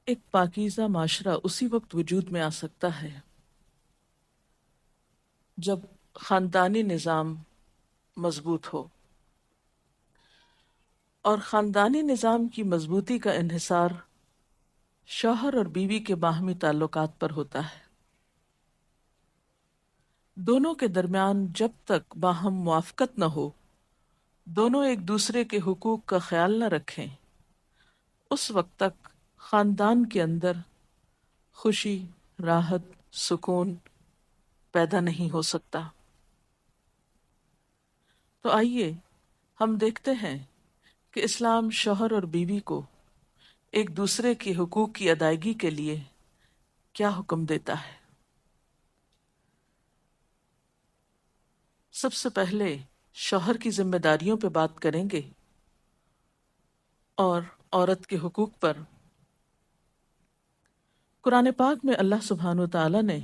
ایک پاکیزہ معاشرہ اسی وقت وجود میں آ سکتا ہے جب خاندانی نظام مضبوط ہو، اور خاندانی نظام کی مضبوطی کا انحصار شوہر اور بیوی کے باہمی تعلقات پر ہوتا ہے۔ دونوں کے درمیان جب تک باہم موافقت نہ ہو، دونوں ایک دوسرے کے حقوق کا خیال نہ رکھیں، اس وقت تک خاندان کے اندر خوشی، راحت، سکون پیدا نہیں ہو سکتا۔ تو آئیے ہم دیکھتے ہیں کہ اسلام شوہر اور بیوی کو ایک دوسرے کے حقوق کی ادائیگی کے لیے کیا حکم دیتا ہے۔ سب سے پہلے شوہر کی ذمہ داریوں پہ بات کریں گے اور عورت کے حقوق پر۔ قرآن پاک میں اللہ سبحانہ و تعالیٰ نے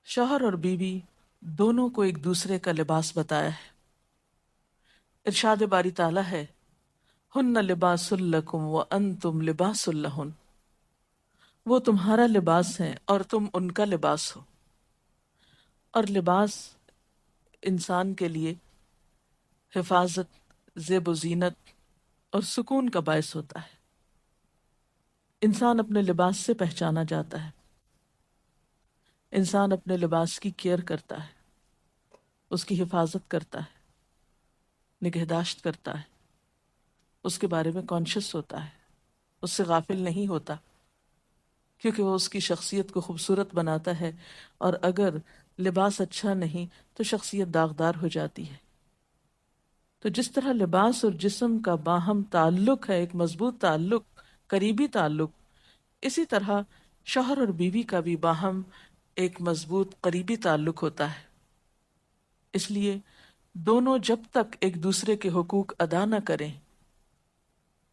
شوہر اور بیوی دونوں کو ایک دوسرے کا لباس بتایا ہے۔ ارشاد باری تعالیٰ ہے، ہن لباس لکم وانتم لباس لہن، وہ تمہارا لباس ہے اور تم ان کا لباس ہو۔ اور لباس انسان کے لیے حفاظت، زیب و زینت اور سکون کا باعث ہوتا ہے۔ انسان اپنے لباس سے پہچانا جاتا ہے، انسان اپنے لباس کی کیئر کرتا ہے، اس کی حفاظت کرتا ہے، نگہداشت کرتا ہے، اس کے بارے میں کانشیس ہوتا ہے، اس سے غافل نہیں ہوتا، کیونکہ وہ اس کی شخصیت کو خوبصورت بناتا ہے، اور اگر لباس اچھا نہیں تو شخصیت داغدار ہو جاتی ہے۔ تو جس طرح لباس اور جسم کا باہم تعلق ہے، ایک مضبوط تعلق، قریبی تعلق، اسی طرح شوہر اور بیوی کا بھی باہم ایک مضبوط قریبی تعلق ہوتا ہے۔ اس لیے دونوں جب تک ایک دوسرے کے حقوق ادا نہ کریں،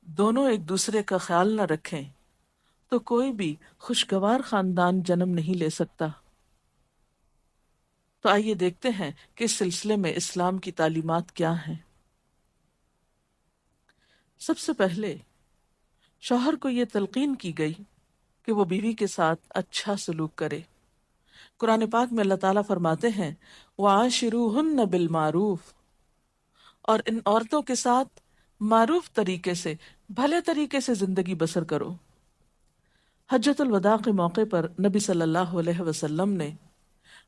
دونوں ایک دوسرے کا خیال نہ رکھیں، تو کوئی بھی خوشگوار خاندان جنم نہیں لے سکتا۔ تو آئیے دیکھتے ہیں کہ اس سلسلے میں اسلام کی تعلیمات کیا ہیں۔ سب سے پہلے شوہر کو یہ تلقین کی گئی کہ وہ بیوی کے ساتھ اچھا سلوک کرے۔ قرآن پاک میں اللہ تعالیٰ فرماتے ہیں، وَعَاشِرُوهُنَّ بِالْمَعْرُوفِ، اور ان عورتوں کے ساتھ معروف طریقے سے، بھلے طریقے سے زندگی بسر کرو۔ حجۃ الوداع کے موقع پر نبی صلی اللہ علیہ وسلم نے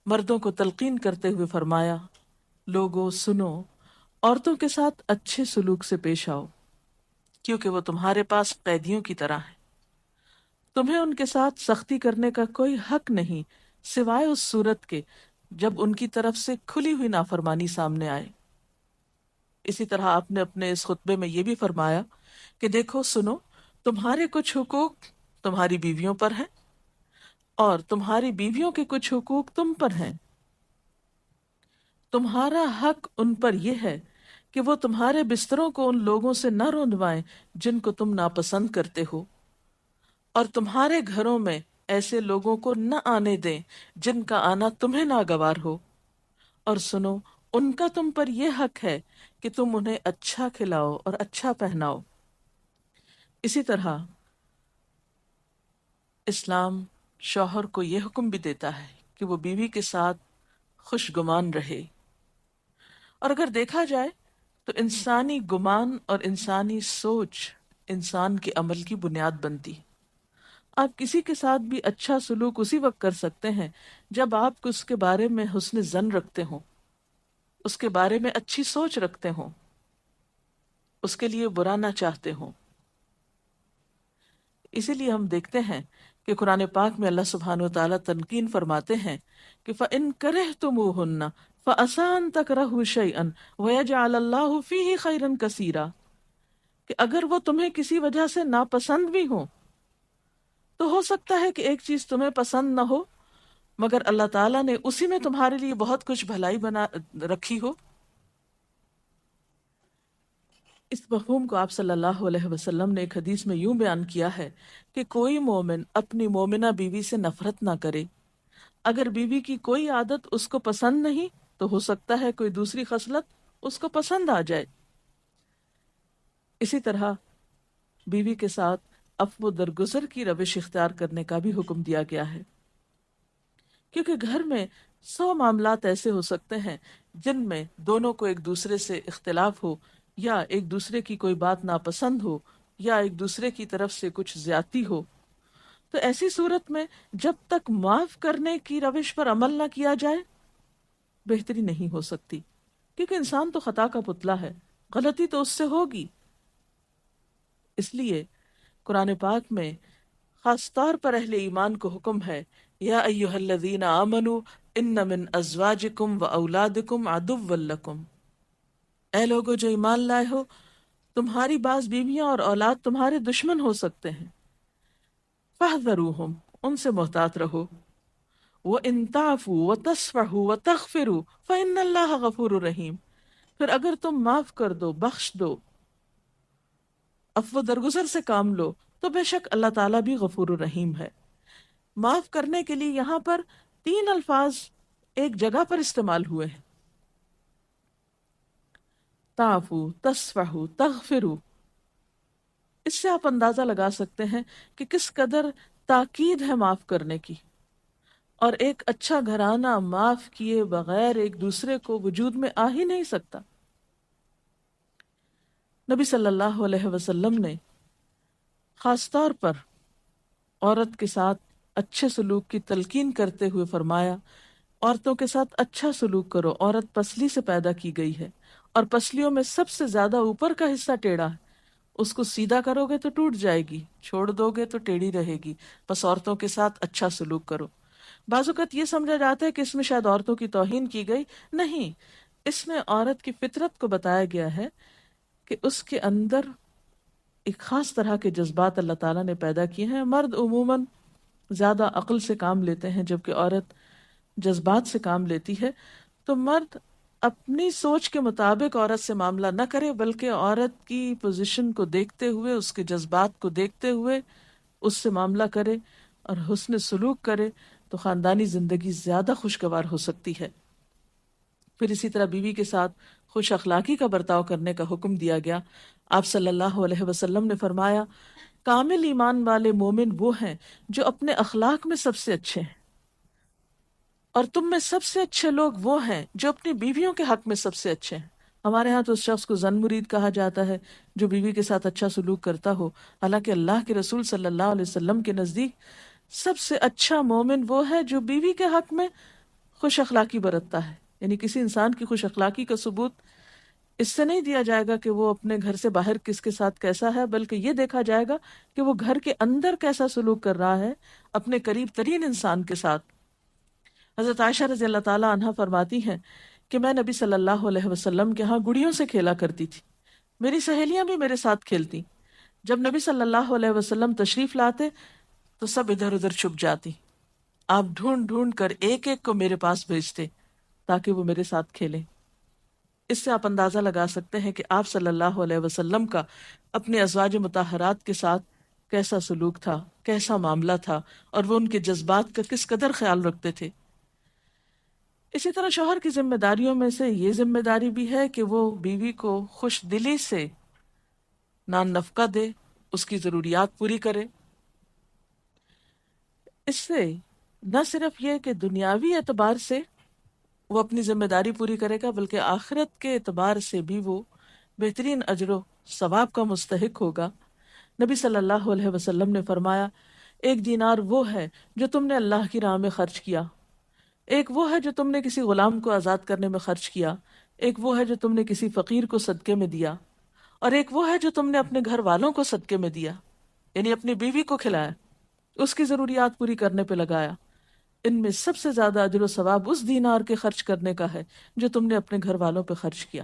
مردوں کو تلقین کرتے ہوئے فرمایا، لوگو سنو، عورتوں کے ساتھ اچھے سلوک سے پیش آؤ، کیونکہ وہ تمہارے پاس قیدیوں کی طرح ہیں۔ تمہیں ان کے ساتھ سختی کرنے کا کوئی حق نہیں، سوائے اس صورت کے جب ان کی طرف سے کھلی ہوئی نافرمانی سامنے آئے۔ اسی طرح آپ نے اپنے اس خطبے میں یہ بھی فرمایا کہ دیکھو سنو، تمہارے کچھ حقوق تمہاری بیویوں پر ہیں، اور تمہاری بیویوں کے کچھ حقوق تم پر ہیں۔ تمہارا حق ان پر یہ ہے کہ وہ تمہارے بستروں کو ان لوگوں سے نہ روندوائیں جن کو تم ناپسند کرتے ہو، اور تمہارے گھروں میں ایسے لوگوں کو نہ آنے دیں جن کا آنا تمہیں ناگوار ہو، اور سنو، ان کا تم پر یہ حق ہے کہ تم انہیں اچھا کھلاؤ اور اچھا پہناؤ۔ اسی طرح اسلام شوہر کو یہ حکم بھی دیتا ہے کہ وہ بیوی کے ساتھ خوش گمان رہے۔ اور اگر دیکھا جائے تو انسانی گمان اور انسانی سوچ انسان کے عمل کی بنیاد بنتی۔ آپ کسی کے ساتھ بھی اچھا سلوک اسی وقت کر سکتے ہیں جب آپ اس کے بارے میں حسن ظن رکھتے ہوں، اس کے بارے میں اچھی سوچ رکھتے ہوں، اس کے لیے برا نہ چاہتے ہوں۔ اسی لیے ہم دیکھتے ہیں کہ قرآن پاک میں اللہ سبحانہ و تعالیٰ تنقین فرماتے ہیں کہ فَإِن كَرِهْتُمُوهُنَّ فَعَسَىٰ أَن تَكْرَهُوا شَيْئًا وَيَجْعَلَ اللَّهُ فِيهِ خَيْرًا كَثِيرًا، کہ اگر وہ تمہیں کسی وجہ سے ناپسند بھی ہوں تو ہو سکتا ہے کہ ایک چیز تمہیں پسند نہ ہو، مگر اللہ تعالیٰ نے اسی میں تمہارے لیے بہت کچھ بھلائی بنا رکھی ہو۔ اس مفہوم کو آپ صلی اللہ علیہ وسلم نے ایک حدیث میں یوں بیان کیا ہے کہ کوئی مومن اپنی مومنہ بیوی سے نفرت نہ کرے، اگر بیوی کی کوئی عادت اس کو پسند نہیں تو ہو سکتا ہے کوئی دوسری خصلت اس کو پسند آ جائے۔ اسی طرح بیوی کے ساتھ عفو درگزر کی روش اختیار کرنے کا بھی حکم دیا گیا ہے، کیونکہ گھر میں 100 معاملات ایسے ہو سکتے ہیں جن میں دونوں کو ایک دوسرے سے اختلاف ہو، یا ایک دوسرے کی کوئی بات ناپسند ہو، یا ایک دوسرے کی طرف سے کچھ زیادتی ہو۔ تو ایسی صورت میں جب تک معاف کرنے کی روش پر عمل نہ کیا جائے، بہتری نہیں ہو سکتی، کیونکہ انسان تو خطا کا پتلا ہے، غلطی تو اس سے ہوگی۔ اس لیے قرآن پاک میں خاص طور پر اہل ایمان کو حکم ہے، یا ایہا الذین آمنوا ان من ازواجکم و اولادکم عدوا لکم، اے لوگو جو ایمان لائے ہو، تمہاری بعض بیویاں اور اولاد تمہارے دشمن ہو سکتے ہیں، فاحذروہم، ان سے محتاط رہو، وَإِن تَعْفُوا وَتَصْفَحُوا وَتَغْفِرُوا فَإِنَّ اللَّهَ غَفُورٌ رَحِيمٌ، پھر اگر تم معاف کر دو، بخش دو، عفو درگزر سے کام لو، تو بے شک اللہ تعالیٰ بھی غفور الرحیم ہے۔ معاف کرنے کے لیے یہاں پر 3 الفاظ ایک جگہ پر استعمال ہوئے ہیں، تعفو، تصفحو، تغفرو۔ اس سے آپ اندازہ لگا سکتے ہیں کہ کس قدر تاکید ہے معاف کرنے کی، اور ایک اچھا گھرانہ معاف کیے بغیر ایک دوسرے کو وجود میں آ ہی نہیں سکتا۔ نبی صلی اللہ علیہ وسلم نے خاص طور پر عورت کے ساتھ اچھے سلوک کی تلقین کرتے ہوئے فرمایا، عورتوں کے ساتھ اچھا سلوک کرو، عورت پسلی سے پیدا کی گئی ہے، اور پسلیوں میں سب سے زیادہ اوپر کا حصہ ٹیڑھا ہے، اس کو سیدھا کرو گے تو ٹوٹ جائے گی، چھوڑ دو گے تو ٹیڑھی رہے گی، بس عورتوں کے ساتھ اچھا سلوک کرو۔ بعض اوقات یہ سمجھا جاتا ہے کہ اس میں شاید عورتوں کی توہین کی گئی، نہیں، اس میں عورت کی فطرت کو بتایا گیا ہے کہ اس کے اندر ایک خاص طرح کے جذبات اللہ تعالیٰ نے پیدا کیے ہیں۔ مرد عموماً زیادہ عقل سے کام لیتے ہیں، جبکہ عورت جذبات سے کام لیتی ہے، تو مرد اپنی سوچ کے مطابق عورت سے معاملہ نہ کرے، بلکہ عورت کی پوزیشن کو دیکھتے ہوئے، اس کے جذبات کو دیکھتے ہوئے اس سے معاملہ کرے اور حسن سلوک کرے، تو خاندانی زندگی زیادہ خوشگوار ہو سکتی ہے۔ پھر اسی طرح بیوی کے ساتھ خوش اخلاقی کا برتاؤ کرنے کا حکم دیا گیا۔ آپ صلی اللہ علیہ وسلم نے فرمایا، کامل ایمان والے مومن وہ ہیں جو اپنے اخلاق میں سب سے اچھے ہیں، اور تم میں سب سے اچھے لوگ وہ ہیں جو اپنی بیویوں کے حق میں سب سے اچھے ہیں۔ ہمارے ہاں تو اس شخص کو زن مرید کہا جاتا ہے جو بیوی کے ساتھ اچھا سلوک کرتا ہو، حالانکہ اللہ کے رسول صلی اللہ علیہ وسلم کے نزدیک سب سے اچھا مومن وہ ہے جو بیوی کے حق میں خوش اخلاقی برتتا ہے۔ یعنی کسی انسان کی خوش اخلاقی کا ثبوت اس سے نہیں دیا جائے گا کہ وہ اپنے گھر سے باہر کس کے ساتھ کیسا ہے، بلکہ یہ دیکھا جائے گا کہ وہ گھر کے اندر کیسا سلوک کر رہا ہے اپنے قریب ترین انسان کے ساتھ۔ حضرت عائشہ رضی اللہ تعالی عنہا فرماتی ہیں کہ میں نبی صلی اللہ علیہ وسلم کے ہاں گڑیوں سے کھیلا کرتی تھی، میری سہیلیاں بھی میرے ساتھ کھیلتی، جب نبی صلی اللہ علیہ وسلم تشریف لاتے تو سب ادھر ادھر چھپ جاتی، آپ ڈھونڈ ڈھونڈ کر ایک ایک کو میرے پاس بھیجتے تاکہ وہ میرے ساتھ کھیلیں۔ اس سے آپ اندازہ لگا سکتے ہیں کہ آپ صلی اللہ علیہ وسلم کا اپنے ازواج مطہرات کے ساتھ کیسا سلوک تھا، کیسا معاملہ تھا، اور وہ ان کے جذبات کا کس قدر خیال رکھتے تھے۔ اسی طرح شوہر کی ذمہ داریوں میں سے یہ ذمہ داری بھی ہے کہ وہ بیوی کو خوش دلی سے نان نفقہ دے، اس کی ضروریات پوری کرے۔ اس سے نہ صرف یہ کہ دنیاوی اعتبار سے وہ اپنی ذمہ داری پوری کرے گا، بلکہ آخرت کے اعتبار سے بھی وہ بہترین اجر و ثواب کا مستحق ہوگا۔ نبی صلی اللہ علیہ وسلم نے فرمایا، ایک دینار وہ ہے جو تم نے اللہ کی راہ میں خرچ کیا، ایک وہ ہے جو تم نے کسی غلام کو آزاد کرنے میں خرچ کیا، ایک وہ ہے جو تم نے کسی فقیر کو صدقے میں دیا، اور ایک وہ ہے جو تم نے اپنے گھر والوں کو صدقے میں دیا، یعنی اپنی بیوی کو کھلایا، اس کی ضروریات پوری کرنے پہ لگایا۔ ان میں سب سے زیادہ اجر و ثواب اس دینار کے خرچ کرنے کا ہے جو تم نے اپنے گھر والوں پہ خرچ کیا۔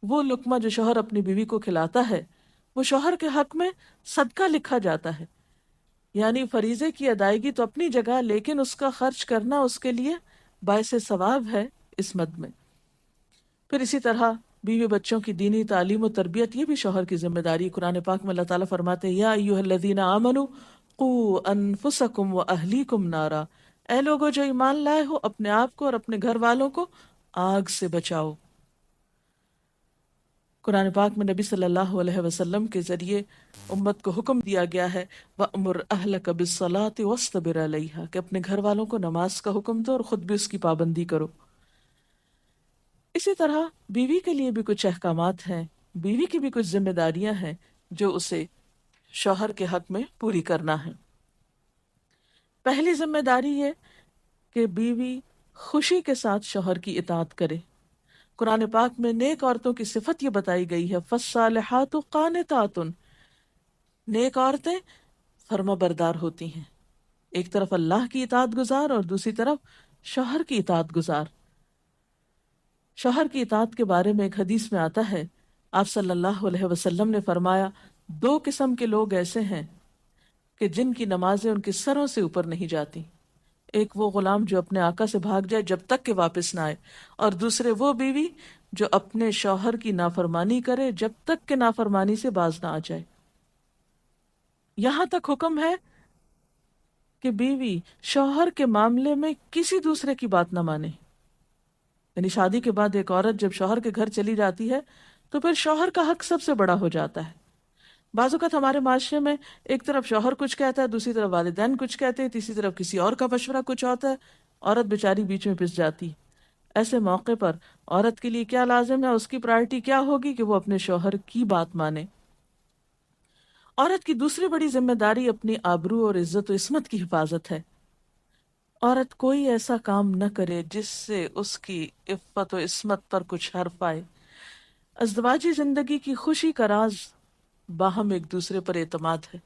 وہ لقمہ جو شوہر اپنی بیوی کو کھلاتا ہے وہ شوہر کے حق میں صدقہ لکھا جاتا ہے، یعنی فریضے کی ادائیگی تو اپنی جگہ، لیکن اس کا خرچ کرنا اس کے لیے باعث ثواب ہے اس مد میں۔ پھر اسی طرح بیوی بچوں کی دینی تعلیم و تربیت یہ بھی شوہر کی ذمہ داری۔ قرآن پاک میں اللہ تعالیٰ فرماتے ہیں، یا ایھا الذین آمنوا قوا انفسکم واہلیکم نارا، اے لوگو جو ایمان لائے ہو، اپنے آپ کو اور اپنے گھر والوں کو آگ سے بچاؤ۔ قرآن پاک میں نبی صلی اللہ علیہ وسلم کے ذریعے امت کو حکم دیا گیا ہے وَأْمُرْ أَهْلَكَ بِالصَّلَاةِ وَاصْطَبِرْ عَلَيْهَا کہ اپنے گھر والوں کو نماز کا حکم دو اور خود بھی اس کی پابندی کرو۔ اسی طرح بیوی کے لیے بھی کچھ احکامات ہیں، بیوی کی بھی کچھ ذمہ داریاں ہیں جو اسے شوہر کے حق میں پوری کرنا ہے۔ پہلی ذمہ داری یہ کہ بیوی خوشی کے ساتھ شوہر کی اطاعت کرے۔ قرآن پاک میں نیک عورتوں کی صفت یہ بتائی گئی ہے فَالصَّالِحَاتُ قَانِتَاتٌ، نیک عورتیں فرما بردار ہوتی ہیں، ایک طرف اللہ کی اطاعت گزار اور دوسری طرف شوہر کی اطاعت گزار۔ شوہر کی اطاعت کے بارے میں ایک حدیث میں آتا ہے، آپ صلی اللہ علیہ وسلم نے فرمایا دو قسم کے لوگ ایسے ہیں کہ جن کی نمازیں ان کے سروں سے اوپر نہیں جاتی، ایک وہ غلام جو اپنے آقا سے بھاگ جائے جب تک کہ واپس نہ آئے، اور دوسرے وہ بیوی جو اپنے شوہر کی نافرمانی کرے جب تک کہ نافرمانی سے باز نہ آ جائے۔ یہاں تک حکم ہے کہ بیوی شوہر کے معاملے میں کسی دوسرے کی بات نہ مانے، یعنی شادی کے بعد ایک عورت جب شوہر کے گھر چلی جاتی ہے تو پھر شوہر کا حق سب سے بڑا ہو جاتا ہے۔ بعض اوقات ہمارے معاشرے میں ایک طرف شوہر کچھ کہتا ہے، دوسری طرف والدین کچھ کہتے ہیں، تیسری طرف کسی اور کا مشورہ کچھ ہوتا ہے، عورت بیچاری بیچ میں پس جاتی۔ ایسے موقع پر عورت کے لیے کیا لازم ہے، اس کی پرائرٹی کیا ہوگی کہ وہ اپنے شوہر کی بات مانے۔ عورت کی دوسری بڑی ذمہ داری اپنی آبرو اور عزت و عصمت کی حفاظت ہے۔ عورت کوئی ایسا کام نہ کرے جس سے اس کی عفت و عصمت پر کچھ حرف آئے۔ ازدواجی زندگی کی خوشی کا راز باہم ایک دوسرے پر اعتماد ہے۔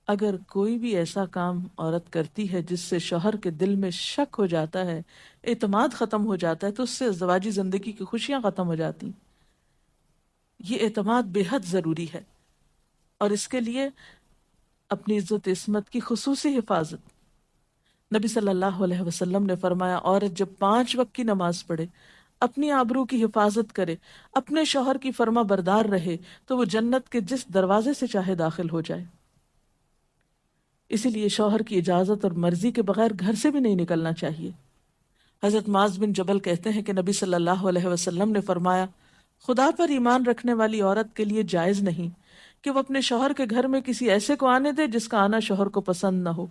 اگر کوئی بھی ایسا کام عورت کرتی ہے جس سے شوہر کے دل میں شک ہو جاتا ہے، اعتماد ختم ہو جاتا ہے، تو اس سے ازدواجی زندگی کی خوشیاں ختم ہو جاتی۔ یہ اعتماد بے حد ضروری ہے، اور اس کے لیے اپنی عزت عصمت کی خصوصی حفاظت۔ نبی صلی اللہ علیہ وسلم نے فرمایا عورت جب 5 وقت کی نماز پڑھے، اپنی آبرو کی حفاظت کرے، اپنے شوہر کی فرما بردار رہے، تو وہ جنت کے جس دروازے سے چاہے داخل ہو جائے۔ اسی لیے شوہر کی اجازت اور مرضی کے بغیر گھر سے بھی نہیں نکلنا چاہیے۔ حضرت معاذ بن جبل کہتے ہیں کہ نبی صلی اللہ علیہ وسلم نے فرمایا خدا پر ایمان رکھنے والی عورت کے لیے جائز نہیں کہ وہ اپنے شوہر کے گھر میں کسی ایسے کو آنے دے جس کا آنا شوہر کو پسند نہ ہو،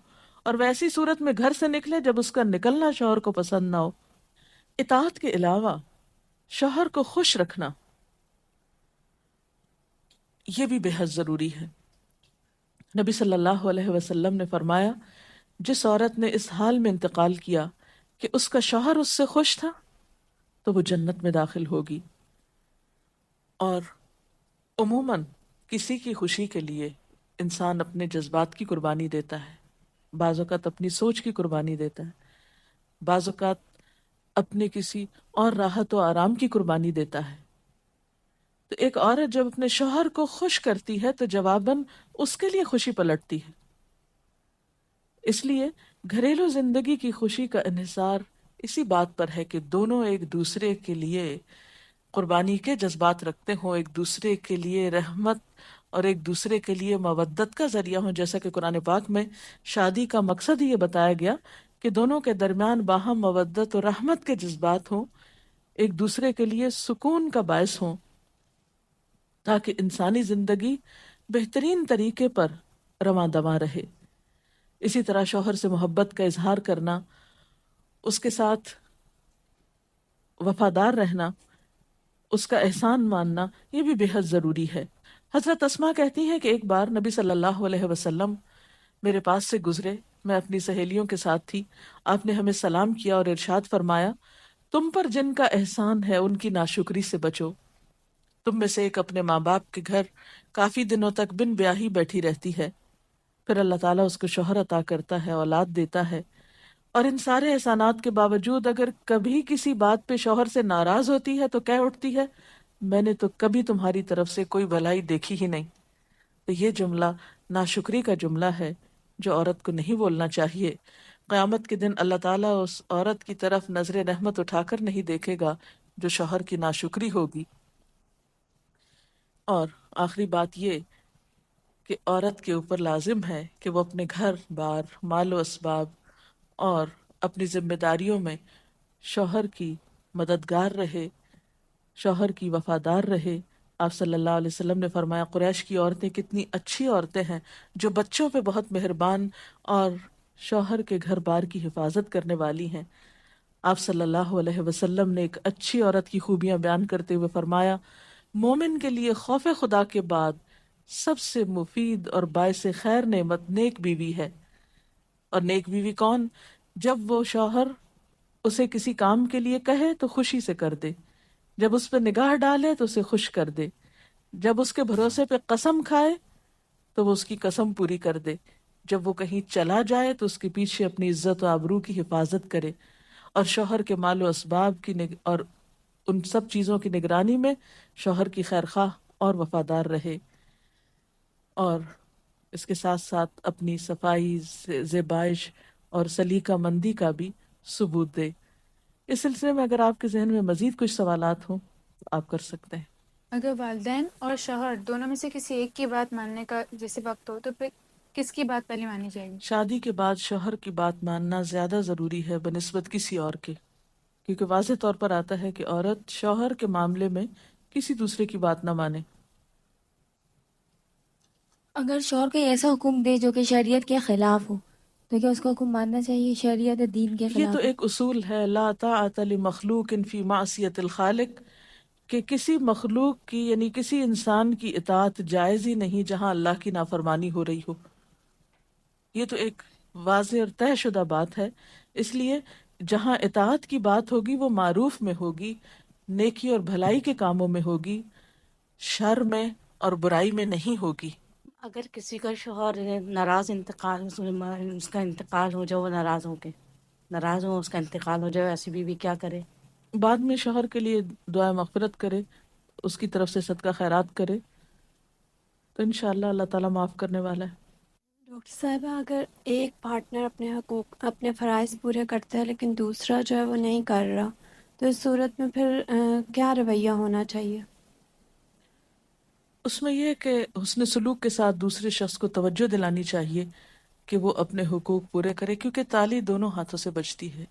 اور ویسی صورت میں گھر سے نکلے جب اس کا نکلنا شوہر کو پسند نہ ہو۔ اطاعت کے علاوہ شوہر کو خوش رکھنا یہ بھی بے حد ضروری ہے۔ نبی صلی اللہ علیہ وسلم نے فرمایا جس عورت نے اس حال میں انتقال کیا کہ اس کا شوہر اس سے خوش تھا تو وہ جنت میں داخل ہوگی۔ اور عموماً کسی کی خوشی کے لیے انسان اپنے جذبات کی قربانی دیتا ہے، بعض اوقات اپنی سوچ کی قربانی دیتا ہے، بعض اوقات اپنے کسی اور راحت و آرام کی قربانی دیتا ہے۔ تو ایک عورت جب اپنے شوہر کو خوش کرتی ہے تو جواباً اس کے لیے خوشی پلٹتی ہے۔ اس لیے گھریلو زندگی کی خوشی کا انحصار اسی بات پر ہے کہ دونوں ایک دوسرے کے لیے قربانی کے جذبات رکھتے ہوں، ایک دوسرے کے لیے رحمت اور ایک دوسرے کے لیے مودت کا ذریعہ ہوں، جیسا کہ قرآن پاک میں شادی کا مقصد ہی یہ بتایا گیا کہ دونوں کے درمیان باہم مودت اور رحمت کے جذبات ہوں، ایک دوسرے کے لیے سکون کا باعث ہوں، تاکہ انسانی زندگی بہترین طریقے پر رواں دواں رہے۔ اسی طرح شوہر سے محبت کا اظہار کرنا، اس کے ساتھ وفادار رہنا، اس کا احسان ماننا، یہ بھی بے حد ضروری ہے۔ حضرت اسماء کہتی ہیں کہ ایک بار نبی صلی اللہ علیہ وسلم میرے پاس سے گزرے، میں اپنی سہیلیوں کے ساتھ تھی، آپ نے ہمیں سلام کیا اور ارشاد فرمایا تم پر جن کا احسان ہے ان کی ناشکری سے بچو۔ تم میں سے ایک اپنے ماں باپ کے گھر کافی دنوں تک بن بیاہی بیٹھی رہتی ہے، پھر اللہ تعالیٰ اس کو شوہر عطا کرتا ہے، اولاد دیتا ہے، اور ان سارے احسانات کے باوجود اگر کبھی کسی بات پہ شوہر سے ناراض ہوتی ہے تو کہہ اٹھتی ہے میں نے تو کبھی تمہاری طرف سے کوئی بھلائی دیکھی ہی نہیں۔ تو یہ جملہ ناشکری کا جملہ ہے جو عورت کو نہیں بولنا چاہیے۔ قیامت کے دن اللہ تعالیٰ اس عورت کی طرف نظر رحمت اٹھا کر نہیں دیکھے گا جو شوہر کی ناشکری ہوگی۔ اور آخری بات یہ کہ عورت کے اوپر لازم ہے کہ وہ اپنے گھر بار، مال و اسباب اور اپنی ذمہ داریوں میں شوہر کی مددگار رہے، شوہر کی وفادار رہے۔ آپ صلی اللہ علیہ وسلم نے فرمایا قریش کی عورتیں کتنی اچھی عورتیں ہیں جو بچوں پہ بہت مہربان اور شوہر کے گھر بار کی حفاظت کرنے والی ہیں۔ آپ صلی اللہ علیہ وسلم نے ایک اچھی عورت کی خوبیاں بیان کرتے ہوئے فرمایا مومن کے لیے خوف خدا کے بعد سب سے مفید اور باعث خیر نعمت نیک بیوی ہے۔ اور نیک بیوی کون؟ جب وہ شوہر اسے کسی کام کے لیے کہے تو خوشی سے کر دے، جب اس پہ نگاہ ڈالے تو اسے خوش کر دے، جب اس کے بھروسے پہ قسم کھائے تو وہ اس کی قسم پوری کر دے، جب وہ کہیں چلا جائے تو اس کے پیچھے اپنی عزت و آبرو کی حفاظت کرے، اور شوہر کے مال و اسباب کی اور ان سب چیزوں کی نگرانی میں شوہر کی خیرخواہ اور وفادار رہے، اور اس کے ساتھ ساتھ اپنی صفائی، زیبائش اور سلیقہ مندی کا بھی ثبوت دے۔ اس سلسلے میں اگر آپ کے ذہن میں مزید کچھ سوالات ہوں تو آپ کر سکتے ہیں۔ اگر والدین اور شوہر دونوں میں سے کسی ایک کی بات ماننے کا جیسے وقت ہو تو پھر کس کی بات پہلے مانی جائے گی؟ شادی کے بعد شوہر کی بات ماننا زیادہ ضروری ہے بنسبت کسی اور کے، کیونکہ واضح طور پر آتا ہے کہ عورت شوہر کے معاملے میں کسی دوسرے کی بات نہ مانے۔ اگر شوہر کوئی ایسا حکم دے جو کہ شریعت کے خلاف ہو تو کیا اس کا حکم ماننا چاہیے؟ شریعت دین کے یہ تو خلاف ہو؟ ایک اصول ہے لا طاعت لمخلوق فی معصیت الخالق، کہ کسی مخلوق کی یعنی کسی انسان کی اطاعت جائز ہی نہیں جہاں اللہ کی نافرمانی ہو رہی ہو۔ یہ تو ایک واضح اور طے شدہ بات ہے، اس لیے جہاں اطاعت کی بات ہوگی وہ معروف میں ہوگی، نیکی اور بھلائی کے کاموں میں ہوگی، شر میں اور برائی میں نہیں ہوگی۔ اگر کسی کا شوہر ناراض انتقال اس کا انتقال ہو جائے، وہ ناراض ہو اس کا انتقال ہو جائے، ایسی بیوی کیا کرے؟ بعد میں شوہر کے لیے دعا مغفرت کرے، اس کی طرف سے صدقہ خیرات کرے تو انشاءاللہ اللہ تعالیٰ معاف کرنے والا ہے۔ ڈاکٹر صاحبہ، اگر ایک پارٹنر اپنے حقوق اپنے فرائض پورے کرتا ہے لیکن دوسرا جو ہے وہ نہیں کر رہا، تو اس صورت میں پھر کیا رویہ ہونا چاہیے؟ اس میں یہ ہے کہ حسن سلوک کے ساتھ دوسرے شخص کو توجہ دلانی چاہیے کہ وہ اپنے حقوق پورے کرے، کیونکہ تالی دونوں ہاتھوں سے بجتی ہے۔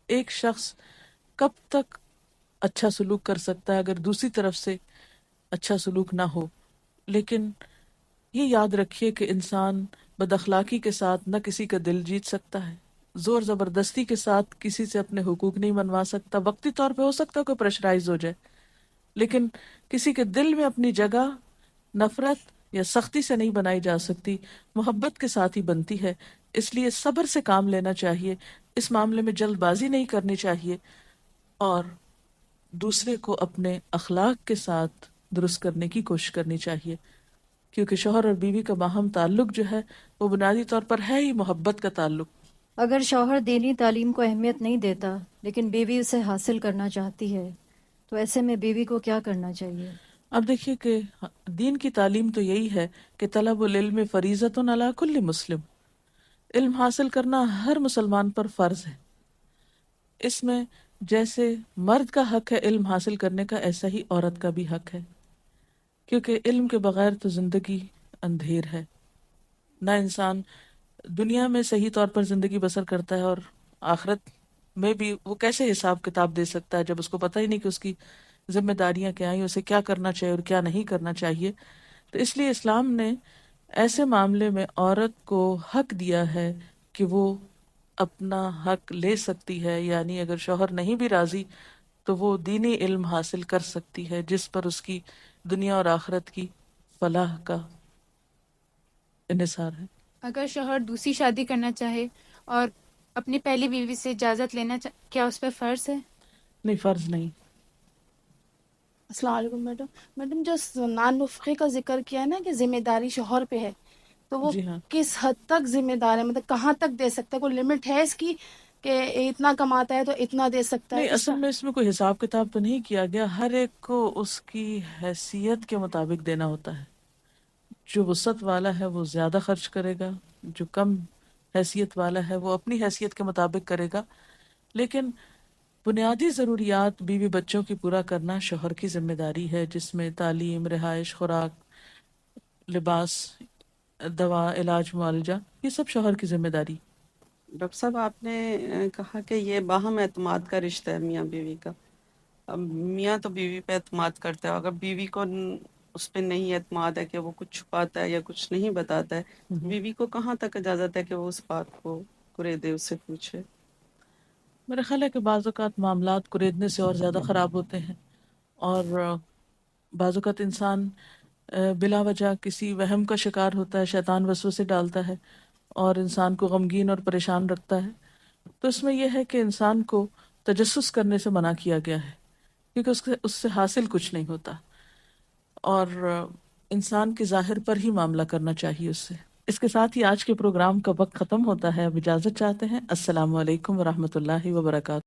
ایک شخص کب تک اچھا سلوک کر سکتا ہے اگر دوسری طرف سے اچھا سلوک نہ ہو؟ لیکن یہ یاد رکھیے کہ انسان بد اخلاقی کے ساتھ نہ کسی کا دل جیت سکتا ہے، زور زبردستی کے ساتھ کسی سے اپنے حقوق نہیں منوا سکتا۔ وقتی طور پہ ہو سکتا ہے کوئی پریشرائز ہو جائے، لیکن کسی کے دل میں اپنی جگہ نفرت یا سختی سے نہیں بنائی جا سکتی، محبت کے ساتھ ہی بنتی ہے۔ اس لیے صبر سے کام لینا چاہیے، اس معاملے میں جلد بازی نہیں کرنی چاہیے، اور دوسرے کو اپنے اخلاق کے ساتھ درست کرنے کی کوشش کرنی چاہیے، کیونکہ شوہر اور بیوی کا باہم تعلق جو ہے وہ بنیادی طور پر ہے ہی محبت کا تعلق۔ اگر شوہر دینی تعلیم کو اہمیت نہیں دیتا لیکن بیوی اسے حاصل کرنا چاہتی ہے تو ایسے میں بیوی کو کیا کرنا چاہیے؟ اب دیکھیے کہ دین کی تعلیم تو یہی ہے کہ طلب العلم فریضۃ علی کل مسلم، علم حاصل کرنا ہر مسلمان پر فرض ہے۔ اس میں جیسے مرد کا حق ہے علم حاصل کرنے کا، ایسا ہی عورت کا بھی حق ہے، کیونکہ علم کے بغیر تو زندگی اندھیر ہے۔ نہ انسان دنیا میں صحیح طور پر زندگی بسر کرتا ہے، اور آخرت میں بھی وہ کیسے حساب کتاب دے سکتا ہے جب اس کو پتہ ہی نہیں کہ اس کی ذمہ داریاں کیا ہیں، اسے کیا کرنا چاہیے اور کیا نہیں کرنا چاہیے۔ تو اس لیے اسلام نے ایسے معاملے میں عورت کو حق دیا ہے کہ وہ اپنا حق لے سکتی ہے، یعنی اگر شوہر نہیں بھی راضی تو وہ دینی علم حاصل کر سکتی ہے جس پر اس کی دنیا اور آخرت کی فلاح کا انحصار ہے۔ اگر شوہر دوسری شادی کرنا چاہے اور اپنی پہلی بیوی سے اجازت لینا کیا اس پہ فرض ہے؟ نہیں، فرض نہیں۔ السلام علیکم میڈم۔ میڈم، جو نان نفقے کا ذکر کیا ہے نا کہ ذمہ داری شوہر پہ ہے، تو وہ جی ہاں، کس حد تک ذمہ دار ہے؟ مطلب کہاں تک دے سکتا ہے؟ کوئی لمٹ ہے اس کی کہ اتنا کماتا ہے تو اتنا دے سکتا ہے؟ نہیں، اصل میں اس میں کوئی حساب کتاب تو نہیں کیا گیا، ہر ایک کو اس کی حیثیت کے مطابق دینا ہوتا ہے۔ جو وسعت والا ہے وہ زیادہ خرچ کرے گا، جو کم حیثیت والا ہے وہ اپنی حیثیت کے مطابق کرے گا، لیکن بنیادی ضروریات بیوی بچوں کی پورا کرنا شوہر کی ذمہ داری ہے، جس میں تعلیم، رہائش، خوراک، لباس، دوا، علاج، معالجہ، یہ سب شوہر کی ذمہ داری۔ ڈاکٹر صاحب، آپ نے کہا کہ یہ باہم اعتماد کا رشتہ ہے میاں بیوی کا، اب میاں تو بیوی پہ اعتماد کرتا ہے، اگر بیوی کو اس پہ نہیں اعتماد ہے کہ وہ کچھ چھپاتا ہے یا کچھ نہیں بتاتا ہے، تو بیوی کو کہاں تک اجازت ہے کہ وہ اس بات کو کریدے، اس سے پوچھے؟ میرا خیال ہے کہ بعض اوقات معاملات کریدنے سے اور زیادہ خراب ہوتے ہیں، اور بعض اوقات انسان بلا وجہ کسی وہم کا شکار ہوتا ہے، شیطان وسوسے ڈالتا ہے اور انسان کو غمگین اور پریشان رکھتا ہے. تو اس میں یہ ہے کہ انسان کو تجسس کرنے سے منع کیا گیا ہے، کیونکہ اس سے حاصل کچھ نہیں ہوتا، اور انسان کے ظاہر پر ہی معاملہ کرنا چاہیے اس سے. اس کے ساتھ ہی آج کے پروگرام کا وقت ختم ہوتا ہے. اب اجازت چاہتے ہیں. السلام علیکم ورحمۃ اللہ وبرکاتہ.